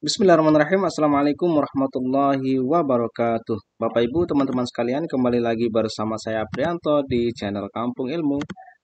Bismillahirrahmanirrahim. Assalamualaikum warahmatullahi wabarakatuh. Bapak Ibu, teman-teman sekalian, kembali lagi bersama saya Prianto di channel Kampung Ilmu.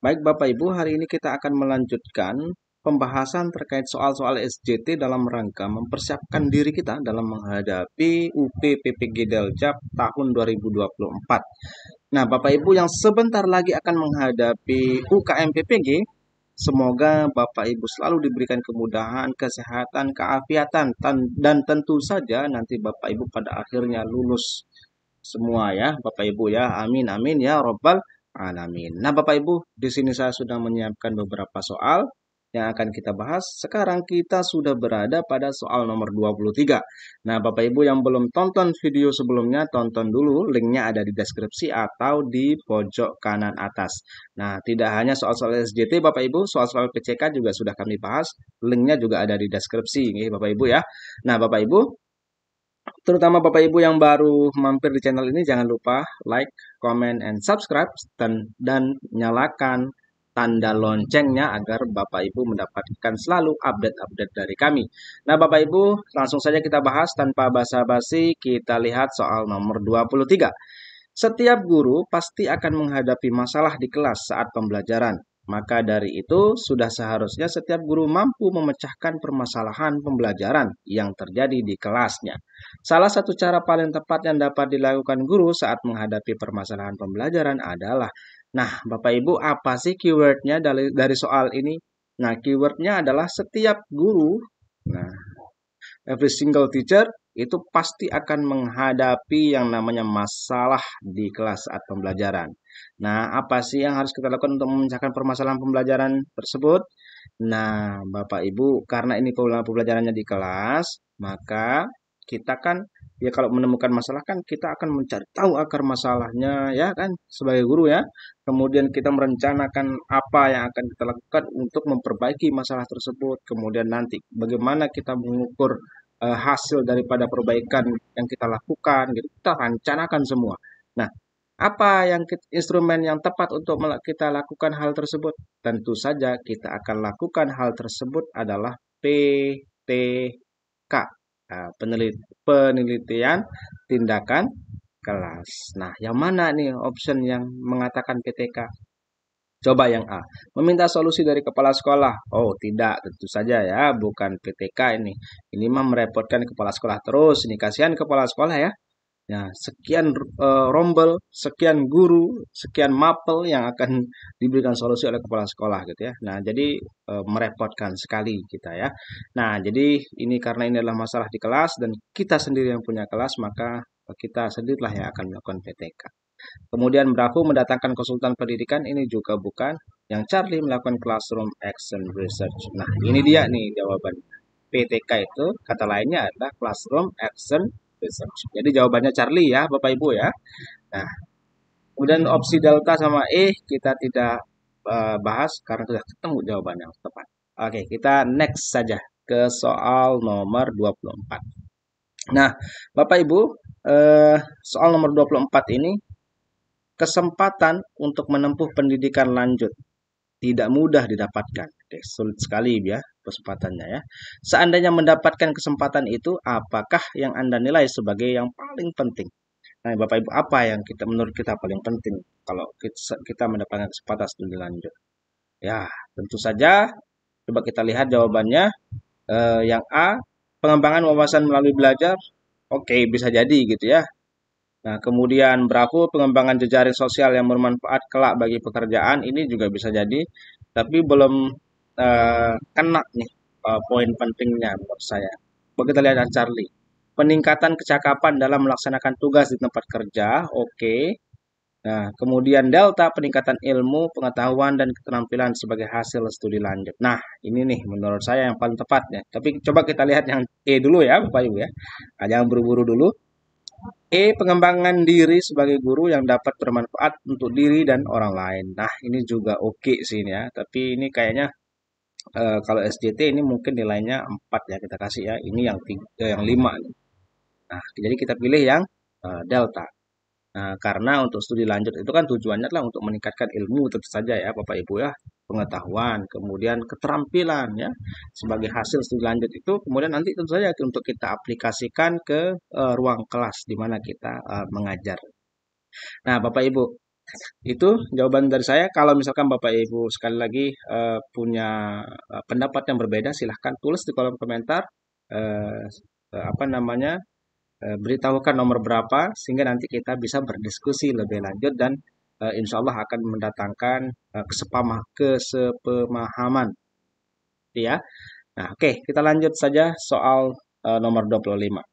Baik Bapak Ibu, hari ini kita akan melanjutkan pembahasan terkait soal-soal SJT dalam rangka mempersiapkan diri kita dalam menghadapi UPPPG Deljab tahun 2024. Nah, Bapak Ibu yang sebentar lagi akan menghadapi UKM PPG, semoga Bapak Ibu selalu diberikan kemudahan, kesehatan, keafiatan, dan tentu saja nanti Bapak Ibu pada akhirnya lulus semua ya, Bapak Ibu ya. Amin amin ya robbal alamin. Nah, Bapak Ibu, di sini saya sudah menyiapkan beberapa soal yang akan kita bahas. Sekarang kita sudah berada pada soal nomor 23. Nah, Bapak Ibu yang belum tonton video sebelumnya, tonton dulu, linknya ada di deskripsi atau di pojok kanan atas. Nah, tidak hanya soal-soal SJT Bapak Ibu, soal-soal PCK juga sudah kami bahas, linknya juga ada di deskripsi nih Bapak Ibu ya. Nah, Bapak Ibu, terutama Bapak Ibu yang baru mampir di channel ini, jangan lupa like, comment, and subscribe, dan nyalakan tanda loncengnya agar Bapak Ibu mendapatkan selalu update-update dari kami. Nah, Bapak Ibu, langsung saja kita bahas tanpa basa-basi. Kita lihat soal nomor 23. Setiap guru pasti akan menghadapi masalah di kelas saat pembelajaran. Maka dari itu, sudah seharusnya setiap guru mampu memecahkan permasalahan pembelajaran yang terjadi di kelasnya. Salah satu cara paling tepat yang dapat dilakukan guru saat menghadapi permasalahan pembelajaran adalah, nah, Bapak Ibu, apa sih keywordnya dari soal ini? Nah, keywordnya adalah setiap guru. Nah, every single teacher itu pasti akan menghadapi yang namanya masalah di kelas saat pembelajaran. Nah, apa sih yang harus kita lakukan untuk memecahkan permasalahan pembelajaran tersebut? Nah, Bapak Ibu, karena ini pembelajarannya di kelas, maka kita kan ya kalau menemukan masalah kan kita akan mencari tahu akar masalahnya ya kan sebagai guru ya. Kemudian kita merencanakan apa yang akan kita lakukan untuk memperbaiki masalah tersebut. Kemudian nanti bagaimana kita mengukur hasil daripada perbaikan yang kita lakukan gitu. Kita rencanakan semua. Nah, apa yang instrumen yang tepat untuk kita lakukan hal tersebut? Tentu saja kita akan lakukan hal tersebut adalah PTK, penelitian tindakan kelas. Nah, yang mana nih option yang mengatakan PTK? Coba yang A, meminta solusi dari kepala sekolah. Oh, tidak, tentu saja ya, bukan PTK ini. Ini mah merepotkan kepala sekolah terus. Ini kasihan kepala sekolah ya. Ya, sekian rombel, sekian guru, sekian mapel yang akan diberikan solusi oleh kepala sekolah gitu ya. Nah, jadi merepotkan sekali kita ya. Nah, jadi ini karena ini adalah masalah di kelas dan kita sendiri yang punya kelas, maka kita sendirilah yang akan melakukan PTK. Kemudian Bravo mendatangkan konsultan pendidikan, ini juga bukan. Yang Charlie melakukan classroom action research. Nah, ini dia nih jawaban. PTK itu kata lainnya adalah classroom action research. Jadi jawabannya Charlie ya, Bapak Ibu ya. Nah, kemudian opsi delta sama E kita tidak bahas karena sudah ketemu jawaban yang tepat. Oke, kita next saja ke soal nomor 24. Nah, Bapak Ibu, soal nomor 24 ini kesempatan untuk menempuh pendidikan lanjut tidak mudah didapatkan. Oke, sulit sekali ya kesempatannya ya. Seandainya mendapatkan kesempatan itu, apakah yang Anda nilai sebagai yang paling penting? Nah, Bapak Ibu, apa yang menurut kita paling penting kalau kita mendapatkan kesempatan studi lanjut? Ya, tentu saja. Coba kita lihat jawabannya. Yang A, pengembangan wawasan melalui belajar. Oke, bisa jadi gitu ya. Nah, kemudian Bravo, pengembangan jejaring sosial yang bermanfaat kelak bagi pekerjaan, ini juga bisa jadi, tapi belum kena nih poin pentingnya menurut saya. Coba kita lihat Charlie. Peningkatan kecakapan dalam melaksanakan tugas di tempat kerja, oke. Nah, kemudian Delta, peningkatan ilmu, pengetahuan, dan keterampilan sebagai hasil studi lanjut. Nah, ini nih menurut saya yang paling tepatnya. Tapi coba kita lihat yang E dulu ya, Bapak Ibu ya. Nah, jangan buru-buru dulu. Pengembangan diri sebagai guru yang dapat bermanfaat untuk diri dan orang lain. Nah, ini juga oke sih ini ya. Tapi ini kayaknya kalau SJT ini mungkin nilainya 4 ya kita kasih ya. Ini yang 5 nih. Nah, jadi kita pilih yang delta. Nah, karena untuk studi lanjut itu kan tujuannya adalah untuk meningkatkan ilmu tentu saja ya Bapak Ibu ya. pengetahuan, kemudian keterampilan ya sebagai hasil studi lanjut itu kemudian nanti tentu saja untuk kita aplikasikan ke ruang kelas di mana kita mengajar. Nah, Bapak Ibu, itu jawaban dari saya. Kalau misalkan Bapak Ibu sekali lagi punya pendapat yang berbeda, silahkan tulis di kolom komentar. eh, apa namanya? Beritahukan nomor berapa sehingga nanti kita bisa berdiskusi lebih lanjut dan insya Allah akan mendatangkan kesepemahaman ya. Nah, oke, kita lanjut saja soal nomor 25.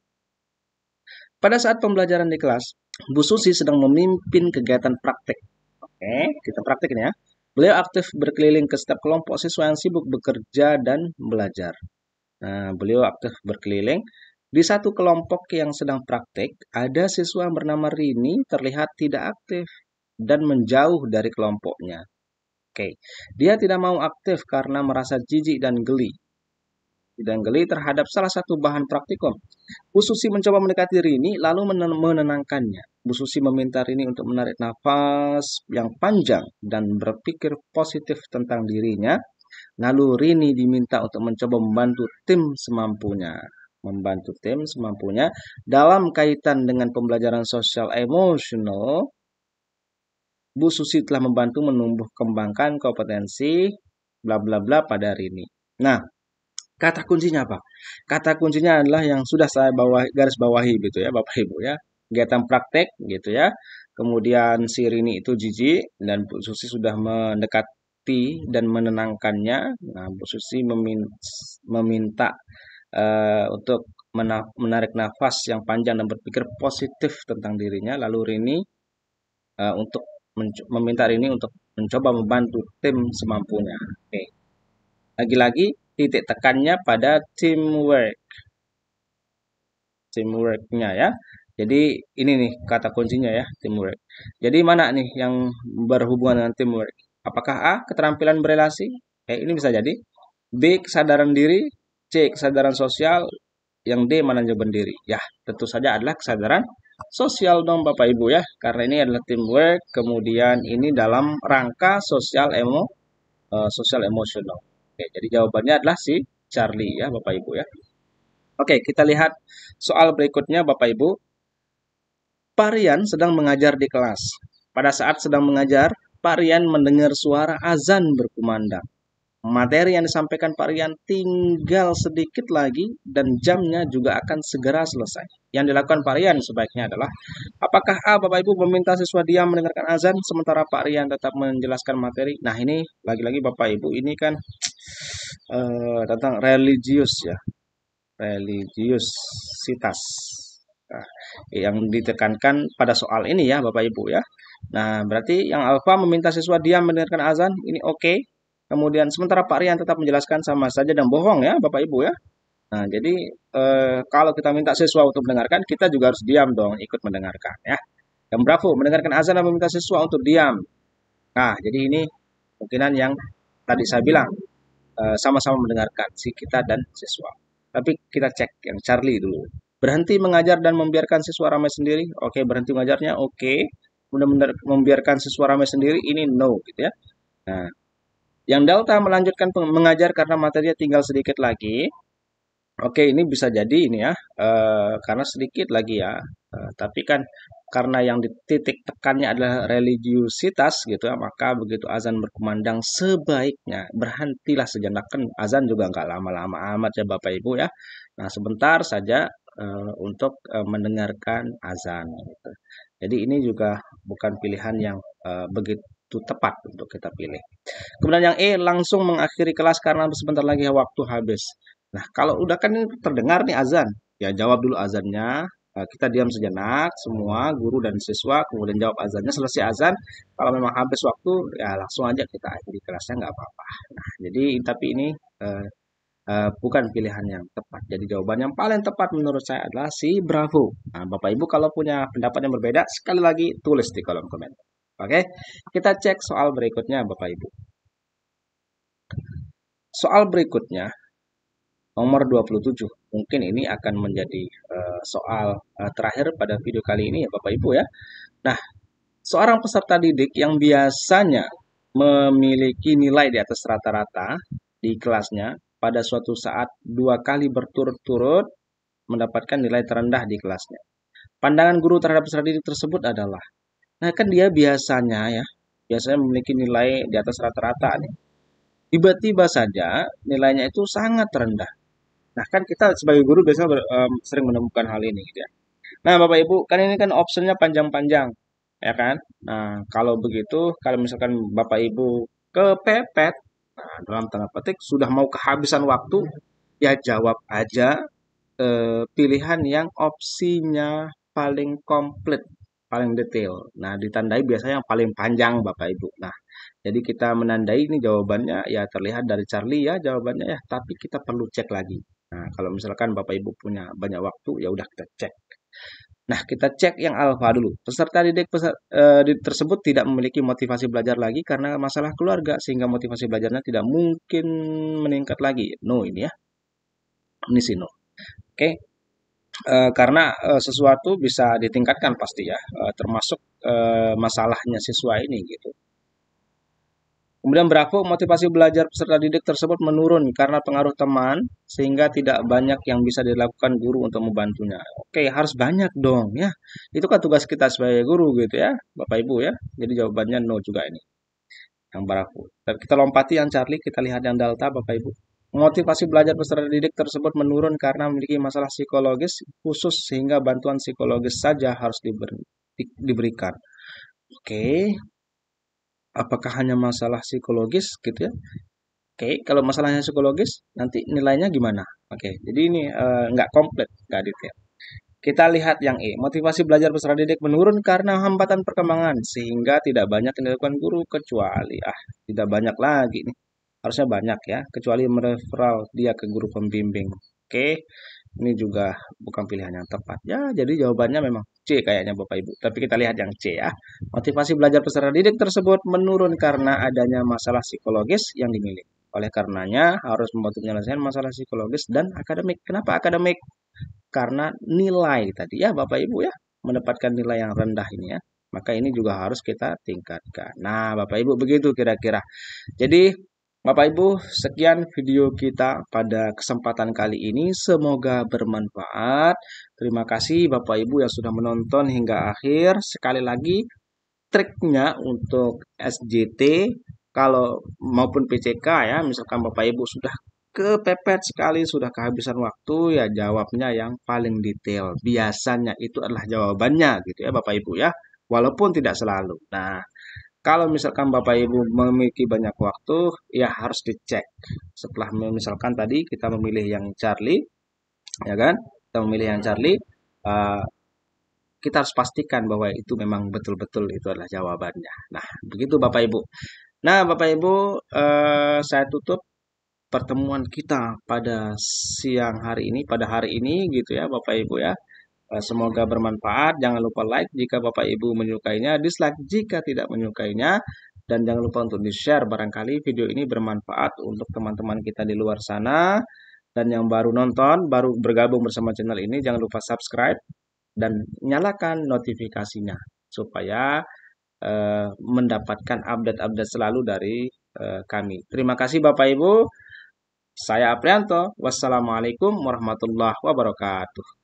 Pada saat pembelajaran di kelas, Bu Susi sedang memimpin kegiatan praktek. Oke, kita praktekin ya. Beliau aktif berkeliling ke setiap kelompok siswa yang sibuk bekerja dan belajar. Nah, beliau aktif berkeliling. Di satu kelompok yang sedang praktek, ada siswa yang bernama Rini terlihat tidak aktif dan menjauh dari kelompoknya. Oke, dia tidak mau aktif karena merasa jijik dan geli. Terhadap salah satu bahan praktikum. Bu Susi mencoba mendekati Rini lalu menenangkannya. Bu Susi meminta Rini untuk menarik nafas yang panjang dan berpikir positif tentang dirinya. Lalu Rini diminta untuk mencoba membantu tim semampunya. Dalam kaitan dengan pembelajaran sosial emosional, Bu Susi telah membantu menumbuh kembangkan kompetensi bla bla bla pada Rini. Nah, kata kuncinya apa? Kata kuncinya adalah yang sudah saya garis bawahi gitu ya Bapak Ibu ya. Kegiatan praktek gitu ya. Kemudian si Rini itu jijik dan Bu Susi sudah mendekati dan menenangkannya. Nah, Bu Susi meminta untuk menarik nafas yang panjang dan berpikir positif tentang dirinya. Lalu Rini untuk meminta Rini untuk mencoba membantu tim semampunya. Oke. Lagi-lagi titik tekannya pada teamworknya ya. Jadi ini nih kata kuncinya ya, teamwork. Jadi mana nih yang berhubungan dengan teamwork? Apakah A, keterampilan berelasi? Ini bisa jadi. B, kesadaran diri. C, kesadaran sosial. Yang D, manajemen diri. Ya, tentu saja adalah kesadaran sosial dong Bapak Ibu ya. Karena ini adalah teamwork, kemudian ini dalam rangka sosial emosional. Oke, jadi jawabannya adalah si Charlie ya Bapak Ibu ya. Oke, kita lihat soal berikutnya Bapak Ibu. Pak Rian sedang mengajar di kelas. Pada saat sedang mengajar, Pak Rian mendengar suara azan berkumandang. Materi yang disampaikan Pak Rian tinggal sedikit lagi dan jamnya juga akan segera selesai. Yang dilakukan Pak Rian sebaiknya adalah, apakah A, Bapak Ibu meminta siswa diam mendengarkan azan sementara Pak Rian tetap menjelaskan materi? Nah, ini lagi-lagi Bapak Ibu ini kan tentang religius ya, religiusitas. Nah, yang ditekankan pada soal ini ya Bapak Ibu ya. Nah, berarti yang alfa meminta siswa diam mendengarkan azan, ini oke. Kemudian sementara Pak Rian tetap menjelaskan sama saja dan bohong ya Bapak Ibu ya. Nah, jadi kalau kita minta siswa untuk mendengarkan, kita juga harus diam dong, ikut mendengarkan ya. Yang bravo, mendengarkan azan dan meminta siswa untuk diam. Nah, jadi ini kemungkinan yang tadi saya bilang, sama-sama mendengarkan si kita dan siswa. Tapi kita cek yang Charlie dulu. Berhenti mengajar dan membiarkan siswa ramai sendiri. Oke, berhenti mengajarnya oke. Kemudian membiarkan siswa ramai sendiri ini no gitu ya. Nah, yang Delta melanjutkan mengajar karena materinya tinggal sedikit lagi. Oke, ini bisa jadi ini ya, karena sedikit lagi ya. Tapi kan karena yang dititik tekannya adalah religiusitas gitu ya, maka begitu azan berkumandang sebaiknya berhentilah sejenak. Kan azan juga nggak lama-lama amat ya Bapak Ibu ya. Nah, sebentar saja untuk mendengarkan azan gitu. Jadi ini juga bukan pilihan yang begitu tepat untuk kita pilih. Kemudian yang E, langsung mengakhiri kelas karena sebentar lagi waktu habis. Nah, kalau udah kan ini terdengar nih azan, ya jawab dulu azannya. Kita diam sejenak, semua guru dan siswa, kemudian jawab azannya. Selesai azan, kalau memang habis waktu, ya langsung aja kita akhiri kelasnya nggak apa-apa. Nah, jadi tapi ini bukan pilihan yang tepat. Jadi jawaban yang paling tepat menurut saya adalah si Bravo. Nah, Bapak Ibu kalau punya pendapat yang berbeda, sekali lagi tulis di kolom komentar. Oke, kita cek soal berikutnya Bapak Ibu. Soal berikutnya, nomor 27. Mungkin ini akan menjadi soal terakhir pada video kali ini ya Bapak Ibu ya. Nah, seorang peserta didik yang biasanya memiliki nilai di atas rata-rata di kelasnya pada suatu saat 2 kali berturut-turut mendapatkan nilai terendah di kelasnya. Pandangan guru terhadap peserta didik tersebut adalah, nah kan dia biasanya memiliki nilai di atas rata-rata nih. Tiba-tiba saja nilainya itu sangat rendah. Nah kan kita sebagai guru biasanya sering menemukan hal ini gitu ya. Nah Bapak Ibu, kan ini kan optionnya panjang-panjang, ya kan? Nah kalau begitu, kalau misalkan Bapak Ibu kepepet, nah, dalam tanda petik sudah mau kehabisan waktu, ya jawab aja pilihan yang opsinya paling komplit, paling detail. Nah, ditandai biasanya yang paling panjang Bapak Ibu. Nah, jadi kita menandai ini jawabannya ya terlihat dari Charlie ya jawabannya ya, tapi kita perlu cek lagi. Nah, kalau misalkan Bapak Ibu punya banyak waktu, ya udah kita cek. Nah, kita cek yang alfa dulu. Didik tersebut tidak memiliki motivasi belajar lagi karena masalah keluarga, sehingga motivasi belajarnya tidak mungkin meningkat lagi. No, ini ya. Ini sih no. Oke. Karena sesuatu bisa ditingkatkan pasti ya, termasuk masalahnya siswa ini gitu. Kemudian berapa motivasi belajar peserta didik tersebut menurun karena pengaruh teman sehingga tidak banyak yang bisa dilakukan guru untuk membantunya. Oke, harus banyak dong ya. Itu kan tugas kita sebagai guru gitu ya, Bapak Ibu ya. Jadi jawabannya no juga ini. Yang berapa? Dan kita lompati yang Charlie, kita lihat yang delta Bapak Ibu. Motivasi belajar peserta didik tersebut menurun karena memiliki masalah psikologis khusus sehingga bantuan psikologis saja harus diberikan. Oke, apakah hanya masalah psikologis gitu ya? Oke, kalau masalahnya psikologis nanti nilainya gimana? Oke, jadi ini nggak komplit, nggak detail. Kita lihat yang E. Motivasi belajar peserta didik menurun karena hambatan perkembangan sehingga tidak banyak yang dilakukan guru kecuali tidak banyak lagi nih. Harusnya banyak ya, kecuali mereferal dia ke guru pembimbing. Oke, ini juga bukan pilihan yang tepat. Ya, jadi jawabannya memang C kayaknya Bapak Ibu. Tapi kita lihat yang C ya. Motivasi belajar peserta didik tersebut menurun karena adanya masalah psikologis yang dimiliki. Oleh karenanya harus membantu menyelesaikan masalah psikologis dan akademik. Kenapa akademik? Karena nilai tadi ya Bapak Ibu ya, mendapatkan nilai yang rendah ini ya. Maka ini juga harus kita tingkatkan. Nah, Bapak Ibu begitu kira-kira. Jadi Bapak Ibu, sekian video kita pada kesempatan kali ini. Semoga bermanfaat. Terima kasih Bapak Ibu yang sudah menonton hingga akhir. Sekali lagi, triknya untuk SJT kalau maupun PCK ya, misalkan Bapak Ibu sudah kepepet sekali, sudah kehabisan waktu, ya jawabnya yang paling detail. Biasanya itu adalah jawabannya gitu ya Bapak Ibu ya, walaupun tidak selalu. Nah, kalau misalkan Bapak Ibu memiliki banyak waktu, ya harus dicek. Setelah misalkan tadi kita memilih yang Charlie, ya kan? Kita memilih yang Charlie, eh, kita harus pastikan bahwa itu memang betul-betul itu adalah jawabannya. Nah, begitu Bapak Ibu. Nah, Bapak Ibu, saya tutup pertemuan kita pada siang hari ini, pada hari ini gitu ya Bapak Ibu ya. Semoga bermanfaat. Jangan lupa like jika Bapak Ibu menyukainya, dislike jika tidak menyukainya, dan jangan lupa untuk di-share barangkali video ini bermanfaat untuk teman-teman kita di luar sana. Dan yang baru nonton, baru bergabung bersama channel ini, jangan lupa subscribe dan nyalakan notifikasinya supaya mendapatkan update-update selalu dari kami. Terima kasih Bapak Ibu. Saya Aprianto. Wassalamualaikum warahmatullahi wabarakatuh.